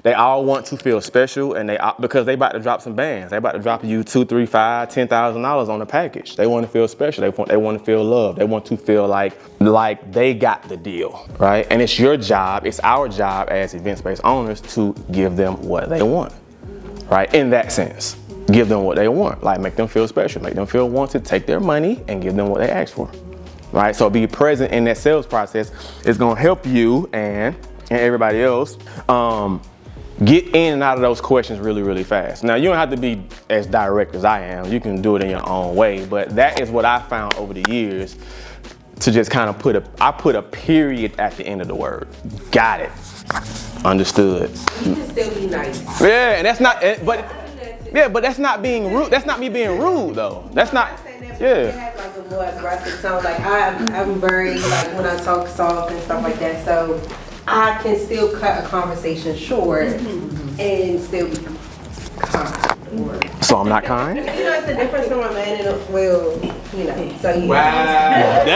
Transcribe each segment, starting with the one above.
They all want to feel special, and because they about to drop some bands. They about to drop you $2,000, $3,000, $5,000, $10,000 on a package. They want to feel special. They want to feel loved. They want to feel like they got the deal, right? And it's your job, it's our job as event space owners to give them what they want, right? In that sense, give them what they want, like make them feel special, make them feel wanted, take their money and give them what they ask for, right? So be present in that sales process. It's gonna help you and everybody else get in and out of those questions really, really fast. Now, you don't have to be as direct as I am. You can do it in your own way, but that is what I found over the years to just kind of I put a period at the end of the word. Got it. Understood. You can still be nice. Yeah, and that's not, but that's not being rude. That's not me being rude though. That's not, yeah. It has like a more aggressive tone. Like I'm very, like when I talk soft and stuff like that, so I can still cut a conversation short and still be kind. So I'm not kind? You know, it's the difference from a man and a, well, you know, so you Damn.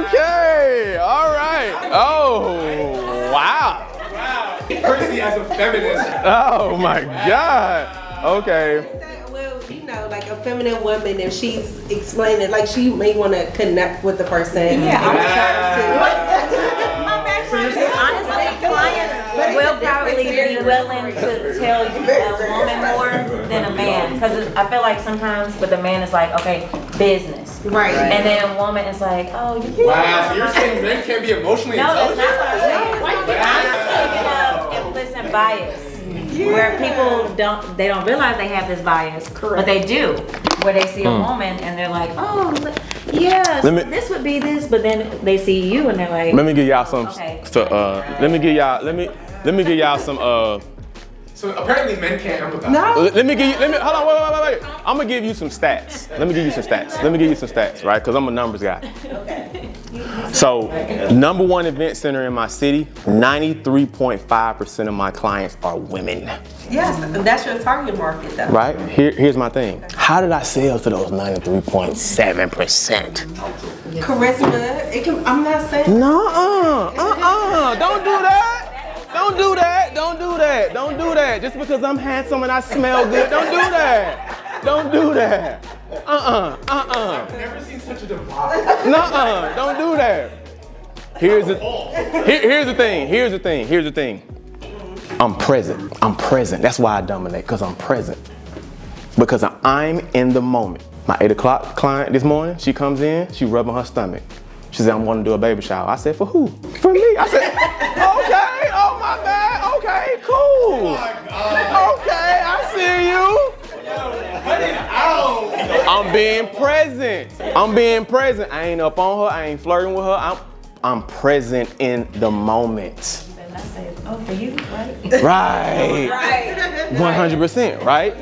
Okay. All right. Oh, wow. Percy as a feminist. Oh my God. Okay. Well, you know, like a feminine woman, if she's explaining, like she may want to connect with the person. Yeah, I'm honestly, clients will probably be willing to tell you a woman more than a man, because I feel like sometimes with a man it's like, okay, business, Right. and then a woman is like, oh, you Wow, so you're saying men can't be emotionally No, that's intelligent? not what I'm saying. I'm taking up implicit bias. Where people don't realize they have this bias, but they do. Where they see a woman and they're like, oh, yeah, so this would be this, but then they see you and they're like, let me give y'all some. Okay. Let me give y'all some. So apparently men can't empathize. No. Hold on, wait. I'm gonna give you some stats. Let me give you some stats, right? Because I'm a numbers guy. Okay. So, number one event center in my city, 93.5% of my clients are women. Yes, that's your target market, though. Right? Here's my thing. How did I sell to those 93.7%? Charisma. I'm not saying. Don't do that. Don't do that. Don't do that. Don't do that. Just because I'm handsome and I smell good, don't do that. Don't do that. I've never seen such a divide. Don't do that. Here's the thing. I'm present. That's why I dominate, because I'm present. Because I'm in the moment. My 8 o'clock client this morning, she comes in, she rubbing her stomach. She said, I'm going to do a baby shower. I said, for who? For me. I said, okay, oh my bad, okay, cool. Oh my God. Okay, I see you. Cut it out. I'm being present. I ain't up on her, I ain't flirting with her. I'm present in the moment. and I say, oh, for you, right? Right. Right. 100%, right?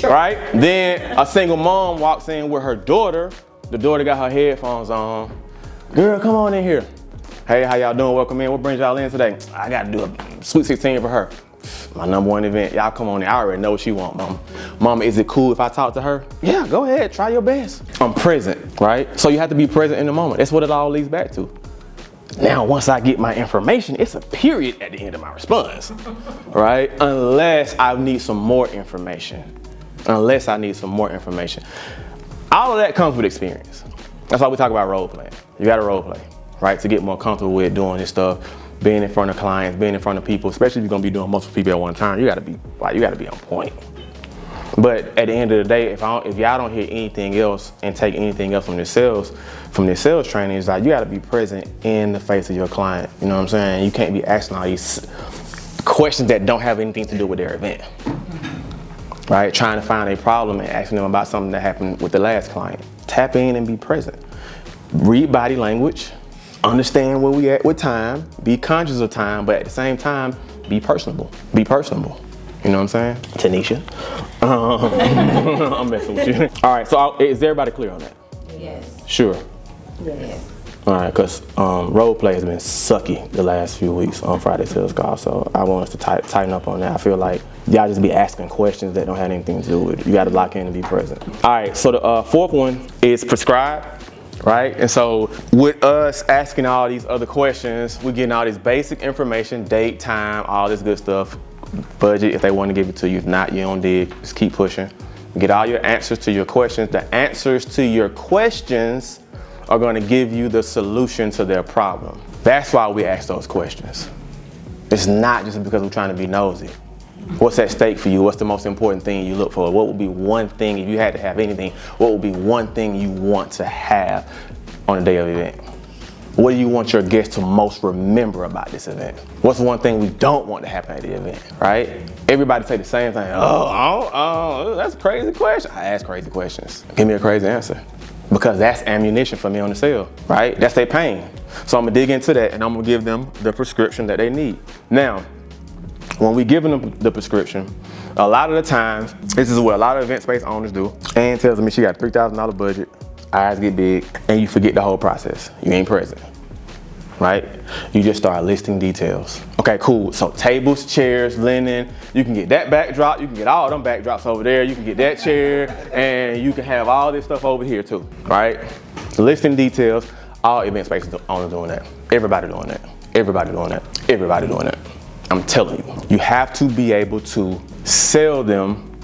Right? Then a single mom walks in with her daughter. The daughter got her headphones on. Girl, come on in here. Hey, how y'all doing? Welcome in. What brings y'all in today? I gotta do a Sweet 16 for her. My number one event. Y'all come on in. I already know what she want, mama. Mama, is it cool if I talk to her? Yeah, go ahead. Try your best. I'm present, right? So you have to be present in the moment. That's what it all leads back to. Now, once I get my information, it's a period at the end of my response, right? Unless I need some more information. All of that comes with experience. That's why we talk about role playing. You gotta role play, right? To get more comfortable with doing this stuff, being in front of clients, being in front of people, especially if you're gonna be doing multiple people at one time, you gotta be on point. But at the end of the day, if y'all don't hear anything else and take anything else from this sales training, it's like you gotta be present in the face of your client. You know what I'm saying? You can't be asking all these questions that don't have anything to do with their event. Right? Trying to find a problem and asking them about something that happened with the last client. Tap in and be present. Read body language, understand where we at with time, be conscious of time, but at the same time, be personable. Be personable. You know what I'm saying? Tanisha. I'm messing with you. All right, so is everybody clear on that? Yes. Sure. Yes. All right, because role play has been sucky the last few weeks on Friday Sales Call, so I want us to tighten up on that. I feel like y'all just be asking questions that don't have anything to do with it. You got to lock in and be present. All right, so the fourth one is prescribe, right? And so with us asking all these other questions, we're getting all this basic information, date, time, all this good stuff, budget if they want to give it to you. If not, you don't dig, just keep pushing. Get all your answers to your questions. The answers to your questions are going to give you the solution to their problem. That's why we ask those questions. It's not just because we're trying to be nosy. What's at stake for you? What's the most important thing you look for? What would be one thing, if you had to have anything, what would be one thing you want to have on the day of the event? What do you want your guests to most remember about this event? What's one thing we don't want to happen at the event, right? Everybody say the same thing. Oh, that's a crazy question. I ask crazy questions. Give me a crazy answer. Because that's ammunition for me on the sale, right? That's their pain. So I'm gonna dig into that and I'm gonna give them the prescription that they need. Now, when we give them the prescription, a lot of the times, this is what a lot of event space owners do. Ann tells me she got a $3,000 budget, eyes get big, and you forget the whole process. You ain't present, right? You just start listing details. Okay, cool, so tables, chairs, linen, you can get that backdrop, you can get all them backdrops over there, you can get that chair, and you can have all this stuff over here too, right? Listing details, all event space owners doing that. Everybody doing that. Everybody doing that. Everybody doing that. I'm telling you, you have to be able to sell them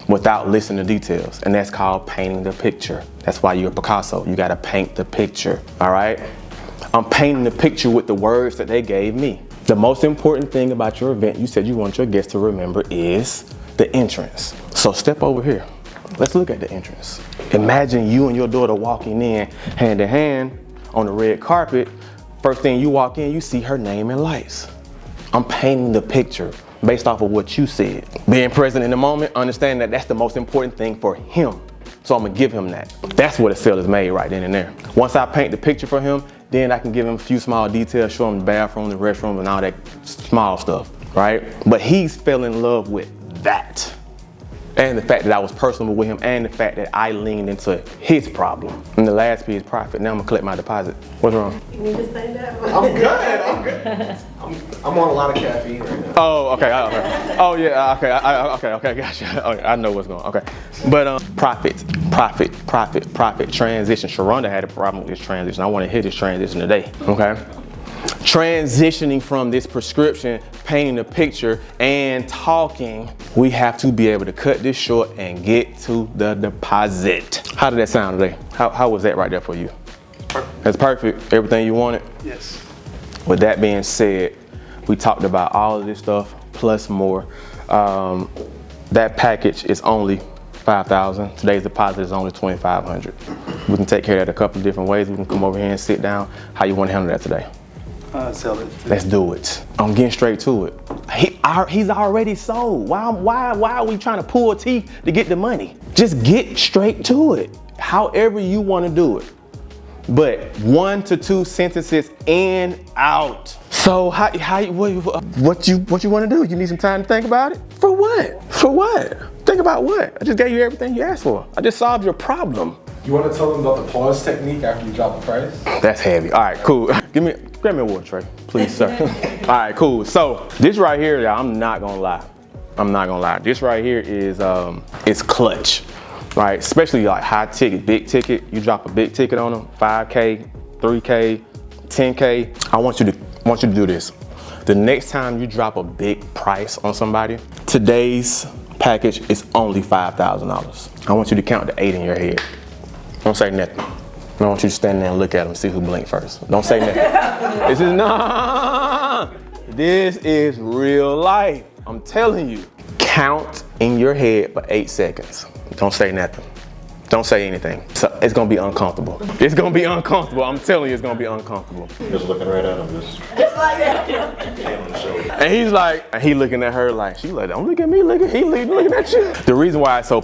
without listing the details, and that's called painting the picture. That's why you're a Picasso. You gotta paint the picture, all right? I'm painting the picture with the words that they gave me. The most important thing about your event, you said you want your guests to remember, is the entrance. So step over here. Let's look at the entrance. Imagine you and your daughter walking in hand in hand on the red carpet. First thing you walk in, you see her name in lights. I'm painting the picture based off of what you said. Being present in the moment, understand that that's the most important thing for him. So I'm gonna give him that. That's what a sale is made right then and there. Once I paint the picture for him, then I can give him a few small details, show him the bathroom, the restroom, and all that small stuff, right? But he's fell in love with that. And the fact that I was personable with him, and the fact that I leaned into his problem. And the last piece is profit. Now I'm gonna collect my deposit. What's wrong? You need to say that. I'm good. I'm on a lot of caffeine right now. Oh, okay. Oh, yeah. Okay. Gotcha. Okay, I know what's going on. Okay. But profit. Transition. Sharonda had a problem with this transition. I want to hit this transition today. Okay. Transitioning from this prescription, painting the picture, and talking, we have to be able to cut this short and get to the deposit. How did that sound today? How was that right there for you? Perfect. That's perfect. Everything you wanted? Yes. With that being said, we talked about all of this stuff plus more. That package is only $5,000. Today's deposit is only $2,500. We can take care of that a couple of different ways. We can come over here and sit down. How you want to handle that today? Sell it. Let's do it. I'm getting straight to it. He's already sold. Why are we trying to pull teeth to get the money? Just get straight to it. However you want to do it. But 1 to 2 sentences in, out. So what you want to do? You need some time to think about it? For what? For what? Think about what? I just gave you everything you asked for. I just solved your problem. You want to tell them about the pause technique after you drop the price? That's heavy. All right, cool. Grab me a water tray, please, sir. All right, cool. So this right here, y'all, I'm not gonna lie. This right here is clutch, right? Especially like high ticket, big ticket. You drop a big ticket on them, 5K, 3K, 10K. I want you to do this. The next time you drop a big price on somebody, today's package is only $5,000. I want you to count to 8 in your head. Don't say nothing. I want you to stand there and look at them and see who blinked first. Don't say nothing. This is real life. I'm telling you. Count in your head for 8 seconds. Don't say nothing. Don't say anything. So it's gonna be uncomfortable. It's gonna be uncomfortable. I'm telling you, it's gonna be uncomfortable. Just looking right at him, just like that. on the shoulder. And he's like, and he looking at her like, she like, don't look at me, looking at you. The reason why it's so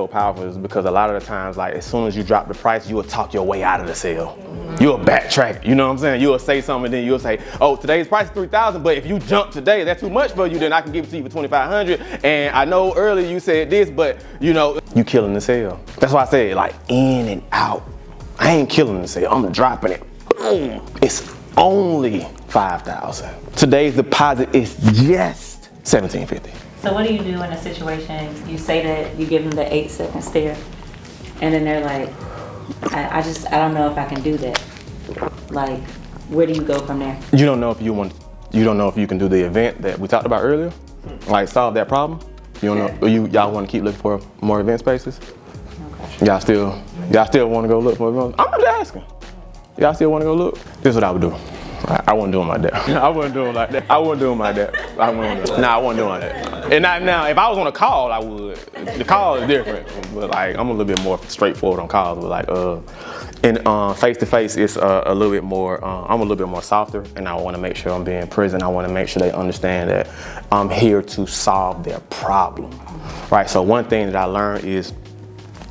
powerful is because a lot of the times, like as soon as you drop the price, you will talk your way out of the sale. You'll backtrack, you know what I'm saying? You'll say something and then you'll say, oh, today's price is $3,000, but if you jump today, that's too much for you, then I can give it to you for $2,500. And I know earlier you said this, but you know, you killing the sale. That's why I said like in and out. I ain't killing the sale, I'm dropping it. Boom. It's only $5,000. Today's deposit is just $1,750. So what do you do in a situation, you say that you give them the 8-second stare, and then they're like, I don't know if I can do that. Like, where do you go from there? You don't know if you can do the event that we talked about earlier, like solve that problem. You don't know. Y'all want to keep looking for more event spaces? Okay. Y'all still want to go look for events? I'm just asking. Y'all still want to go look? This is what I would do. I wouldn't do them like that. I wouldn't do them like that. I wouldn't do them like that. I wouldn't do them like that. And now, if I was on a call, I would. The call is different, but like I'm a little bit more straightforward on calls. But like, in face to face, it's a little bit more. I'm a little bit more softer, and I want to make sure I'm being present. I want to make sure they understand that I'm here to solve their problem, right? So one thing that I learned is,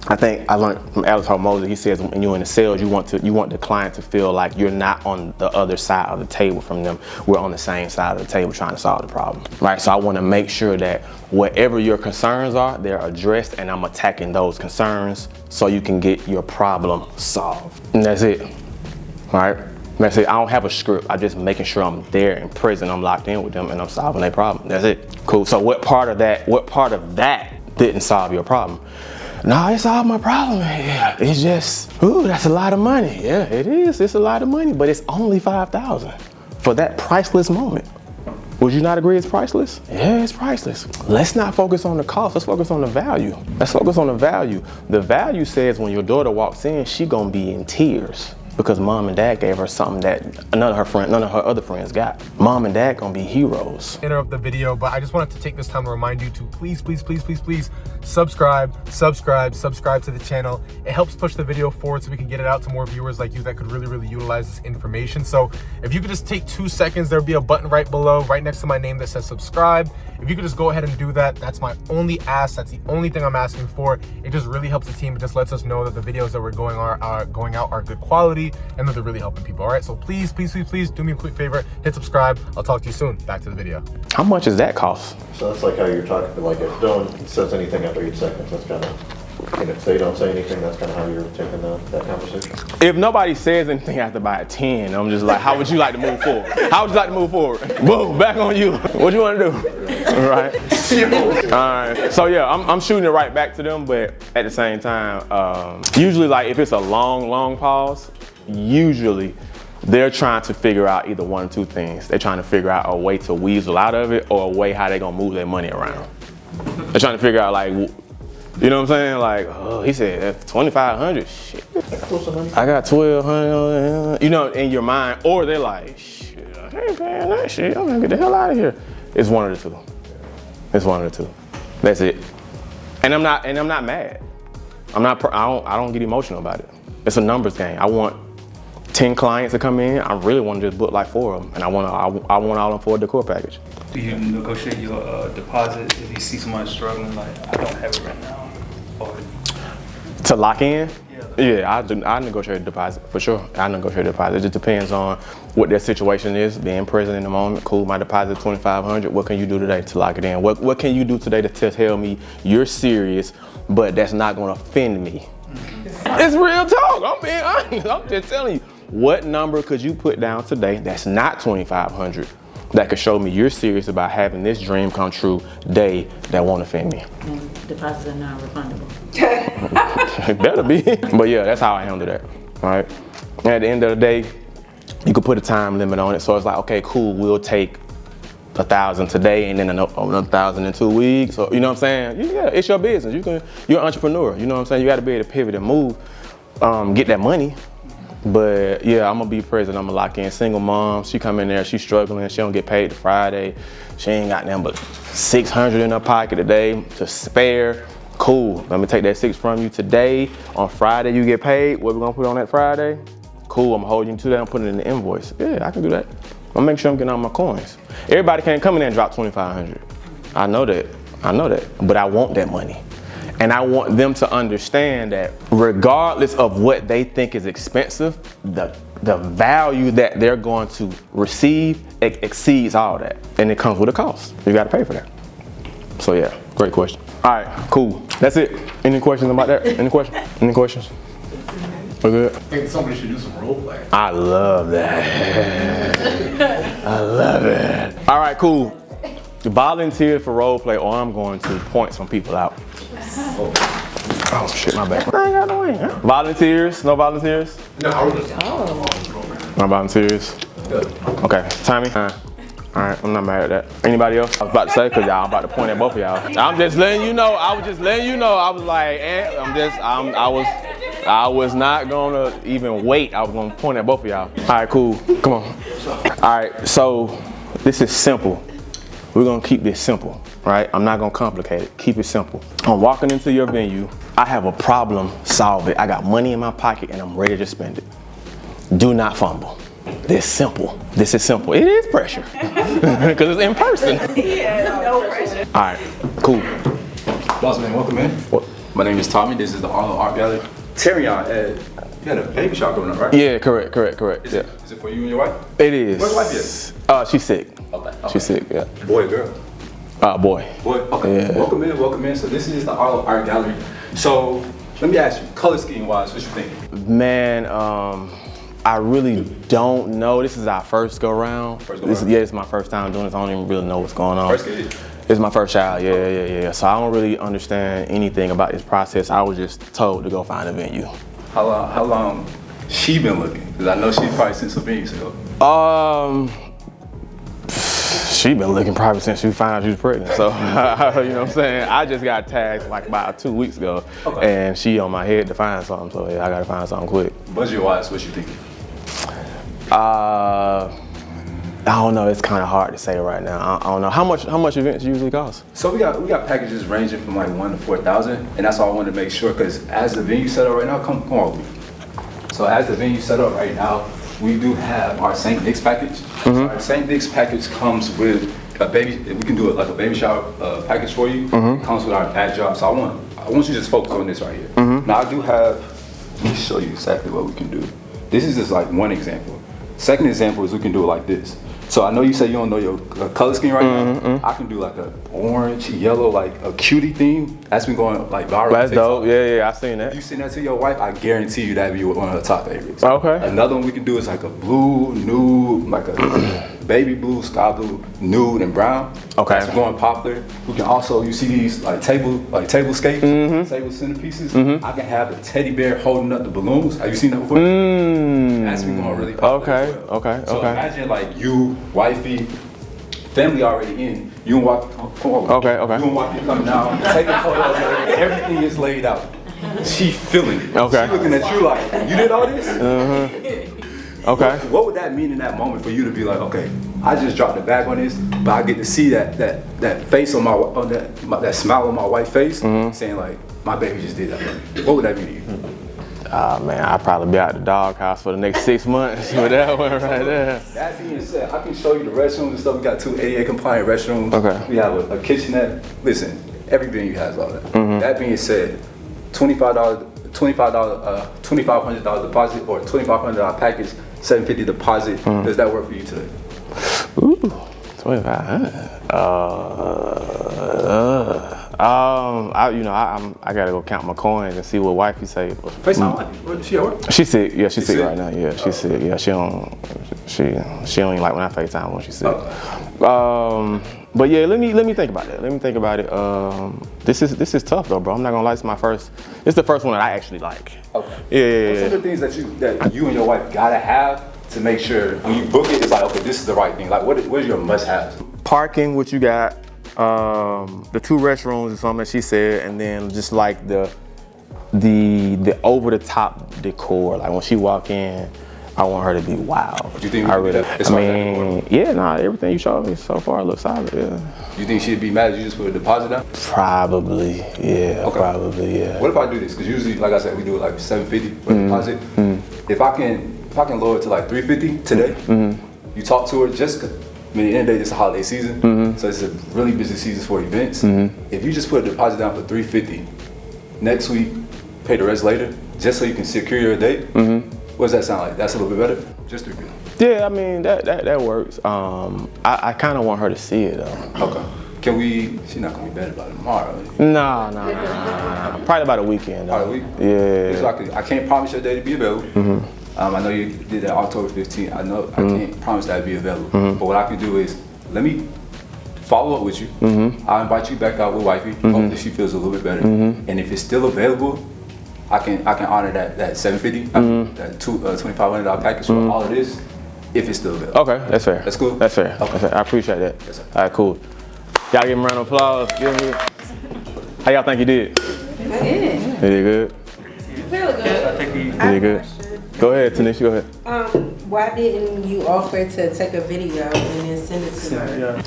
I think I learned from Alex Moses. He says when you're in the sales, you want the client to feel like you're not on the other side of the table from them. We're on the same side of the table trying to solve the problem, right? So I want to make sure that whatever your concerns are, they're addressed, and I'm attacking those concerns so you can get your problem solved. And that's it, right? That's it. I don't have a script. I'm just making sure I'm there and present. I'm locked in with them, and I'm solving their problem. That's it. Cool. So what part of that didn't solve your problem? No, it solved my problem. Yeah, it's just, that's a lot of money. Yeah, it is. It's a lot of money, but it's only $5,000 for that priceless moment. Would you not agree it's priceless? Yeah, it's priceless. Let's not focus on the cost. Let's focus on the value. Let's focus on the value. The value says when your daughter walks in, she gonna be in tears because mom and dad gave her something that none of her other friends got. Mom and dad gonna be heroes. Interrupt the video, but I just wanted to take this time to remind you to please subscribe to the channel. It helps push the video forward so we can get it out to more viewers like you that could really utilize this information. So if you could just take 2 seconds, there'll be a button right below, right next to my name that says subscribe. If you could just go ahead and do that, that's my only ask. That's the only thing I'm asking for. It just really helps the team. It just lets us know that the videos that we're going out are good quality and that they're really helping people. All right, so please do me a quick favor, hit subscribe. I'll talk to you soon. Back to the video. How much does that cost? So that's like how you're talking, like if no one says anything after 8 seconds, that's kind of, and if they don't say anything, that's kind of how you're taking that conversation. If nobody says anything after about 10, I'm just like, how would you like to move forward? How would you like to move forward? Boom, back on you. What you want to do? All right. All right. So yeah, I'm shooting it right back to them, but at the same time, usually like if it's a long pause, usually they're trying to figure out either one or two things. They're trying to figure out a way to weasel out of it or a way how they're gonna move their money around. They're trying to figure out like, you know what I'm saying? Like, oh, he said that's 2,500. Shit, I got 1,200. You know, in your mind, or they're like, shit, I ain't paying that shit. I'm gonna get the hell out of here. It's one of the two. It's one of the two. That's it. And I'm not mad. I don't get emotional about it. It's a numbers game. I want 10 clients to come in. I really want to just book like 4 of them, and I want all of them for a decor package. Do you negotiate your deposit if you see somebody struggling, like I don't have it right now? Or to lock in? Yeah, I negotiate a deposit for sure. I negotiate a deposit. It just depends on what their situation is. Being present in the moment. Cool, my deposit is $2,500. What can you do today to lock it in? What can you do today to tell me you're serious, but that's not going to offend me? It's real talk. I'm being honest. I'm just telling you. What number could you put down today that's not $2,500 that could show me you're serious about having this dream come true day that won't offend me? And deposits are non-refundable. It better be. But yeah, that's how I handle that, all right? And at the end of the day, you could put a time limit on it. So it's like, okay, cool, we'll take 1,000 today and then another 1,000 in 2 weeks. So, you know what I'm saying? Yeah, it's your business. You're an entrepreneur. You know what I'm saying? You got to be able to pivot and move, get that money. But yeah, I'm gonna be present. I'm gonna lock in. Single mom, she come in there, she's struggling. She don't get paid to Friday. She ain't got nothing but $600 in her pocket a day to spare. Cool, let me take that 6 from you today. On Friday, you get paid. What we gonna put on that Friday? Cool, I'm holding you to that. I'm putting it in the invoice. Yeah, I can do that. I'm gonna make sure I'm getting all my coins. Everybody can't come in there and drop $2,500. I know that, but I want that money. And I want them to understand that regardless of what they think is expensive, the value that they're going to receive exceeds all that. And it comes with a cost. You gotta pay for that. So yeah, great question. All right, cool. That's it. Any questions about that? Any questions? We're good? I think somebody should do some role play. I love that. I love it. All right, cool. Volunteer for role play or I'm going to point some people out. Oh shit, my bad. I ain't got no way. Huh? Volunteers? No volunteers? No, No volunteers. Okay, Tommy. All right, I'm not mad at that. Anybody else? I was about to say, cause y'all, I'm about to point at both of y'all. I'm just letting you know. I was just letting you know. I was like, I was not gonna even wait. I was gonna point at both of y'all. All right, cool. Come on. All right, so this is simple. We're gonna keep this simple, right? I'm not gonna complicate it. Keep it simple. I'm walking into your venue. I have a problem, solve it. I got money in my pocket and I'm ready to spend it. Do not fumble. This simple. This is simple. It is pressure because it's in person. Yeah, no pressure. All right, cool. Boss man, welcome in. What? My name is Tommy. This is the Arnold Art Gallery. Terrion, you had a baby shower coming up, right? Yeah, correct. Is it for you and your wife? It is. Where's your wife? She's sick. Okay. She's sick. Yeah. Boy or girl? Boy. Boy. Okay. Yeah. Welcome in. So this is the Arnold Art Gallery. So let me ask you, color scheme wise, what you think? Man, I really don't know. This is our first go round. Yeah, it's my first time doing this. I don't even really know what's going on. First kid? It's my first child, yeah. So I don't really understand anything about this process. I was just told to go find a venue. How long she been looking? Because I know she probably sent some venues ago. She been looking probably since she found out she was pregnant. So, you know what I'm saying? I just got tagged like about 2 weeks ago, and she on my head to find something. So yeah, I gotta find something quick. Budget wise, what you thinking? I don't know. It's kind of hard to say right now. I don't know how much events usually cost. So we got packages ranging from like 1,000 to 4,000, and that's all I wanted to make sure. Because as the venue set up right now, come on. So as the venue set up right now, we do have our St. Nick's package. So our St. Nick's package comes with a baby. We can do it like a baby shower package for you. It comes with our backdrop. So I want you to just focus on this right here. Now I do have. Let me show you exactly what we can do. This is just like one example. Second example is we can do it like this. So I know you say you don't know your color scheme right now. I can do like a orange, yellow, like a cutie theme. That's been going like viral. That's dope. Yeah, I seen that. You send that to your wife, I guarantee you that'd be one of her top favorites. Okay. Another one we can do is like a blue, nude, like a baby blue, sky blue, nude, and brown. Okay. That's going popular. We can also, you see these like tablescapes, table centerpieces. I can have a teddy bear holding up the balloons. Have you seen that before? That's been going really popular. Okay. So imagine like you, wifey, family already in. You and walk. Okay. You and wifey coming out, take a photo. Everything is laid out. She feeling it. Okay. She looking at you like, you did all this? Okay. What would that mean in that moment for you to be like, okay, I just dropped the bag on this, but I get to see that face on that smile on my white face, saying like, my baby just did that for me. What would that mean to you? Man, I'd probably be out the doghouse for the next 6 months with that one right there. That being said, I can show you the restrooms and stuff. We got 2 ADA compliant restrooms. Okay. We have a kitchenette. Listen, every venue has all that. That being said, $2,500 deposit or $2,500 package, $750 deposit. Does that work for you today? Ooh, 2,500. I gotta go count my coins and see what wifey say. FaceTime wife. She at work? She's sick. Yeah, she's sick right now. Yeah, she's sick. Yeah, she don't even like when I FaceTime when she's sick. But yeah, let me think about that. This is tough though, bro. I'm not gonna lie. It's the first one that I actually like. Okay. Yeah. What's some of the things that you and your wife gotta have to make sure when you book it, it's like, okay, this is the right thing. Like, what is your must-haves? Parking, what you got? The 2 restrooms is something that she said, and then just like the over the top decor. Like when she walk in, I want her to be wow. Do you think everything you showed me so far looks solid. Yeah. You think she'd be mad if you just put a deposit down? Probably, yeah. Okay. Probably, yeah. What if I do this? Because usually, like I said, we do it like $750 for a deposit. If I can lower it to like $350 today, you talk to her just. I mean, at the end of the day, it's a holiday season, so it's a really busy season for events. If you just put a deposit down for $350, next week, pay the rest later, just so you can secure your date. What does that sound like? That's a little bit better? Just $350. Yeah, I mean, that works. I kind of want her to see it, though. Okay. She's not going to be bad about it tomorrow. No. Probably about a weekend, though. About a week? Yeah. Exactly. I can't promise your day to be available. I know you did that October 15th. I know I can't promise that I'd be available. But what I can do is, let me follow up with you. I'll invite you back out with wifey. Hopefully she feels a little bit better. And if it's still available, I can honor that $750, that $2,500 package for all of this, if it's still available. Okay, that's fair. That's cool? That's fair. Okay. That's fair. I appreciate that. Yes, sir. All right, cool. Y'all give him a round of applause. Give him How y'all think you did? You did good? Feel good. I think he. You did good? Go ahead, Tanisha, go ahead. Why didn't you offer to take a video and then send it to her? Yeah.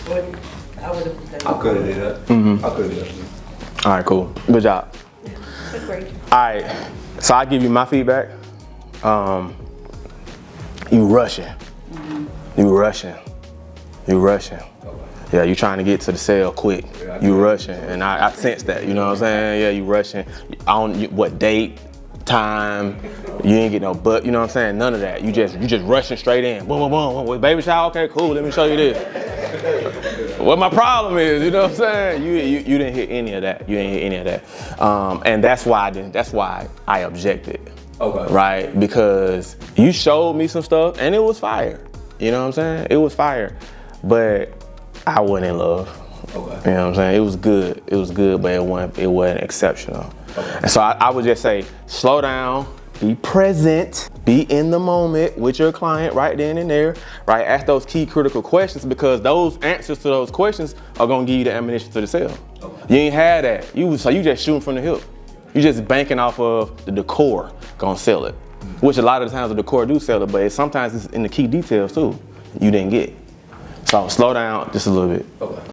I would have done I could have did that. I could have did that. All right, cool. Good job. Great. All right, so I give you my feedback. You rushing. You rushing. You rushing. Yeah, you trying to get to the cell quick. You rushing, and I sense that. You know what I'm saying? Yeah, you rushing. I don't. What date, time? You ain't get no butt. You know what I'm saying? None of that. You just rushing straight in. Boom, boom, boom. With baby shower. Okay, cool. Let me show you this. What my problem is, you know what I'm saying? You didn't hit any of that. You didn't hit any of that. And that's why I didn't. That's why I objected. Okay. Right? Because you showed me some stuff, and it was fire. You know what I'm saying? It was fire, but I wasn't in love. Okay. You know what I'm saying? It was good. It was good, but it wasn't exceptional. Okay. And so I would just say, slow down, be present, be in the moment with your client right then and there, right? Ask those key critical questions, because those answers to those questions are gonna give you the ammunition to the sale. Okay. You ain't had that. So you just shooting from the hip. You just banking off of the decor, gonna sell it. Which a lot of the times the decor do sell it, but sometimes it's in the key details too, you didn't get. So slow down just a little bit. Okay.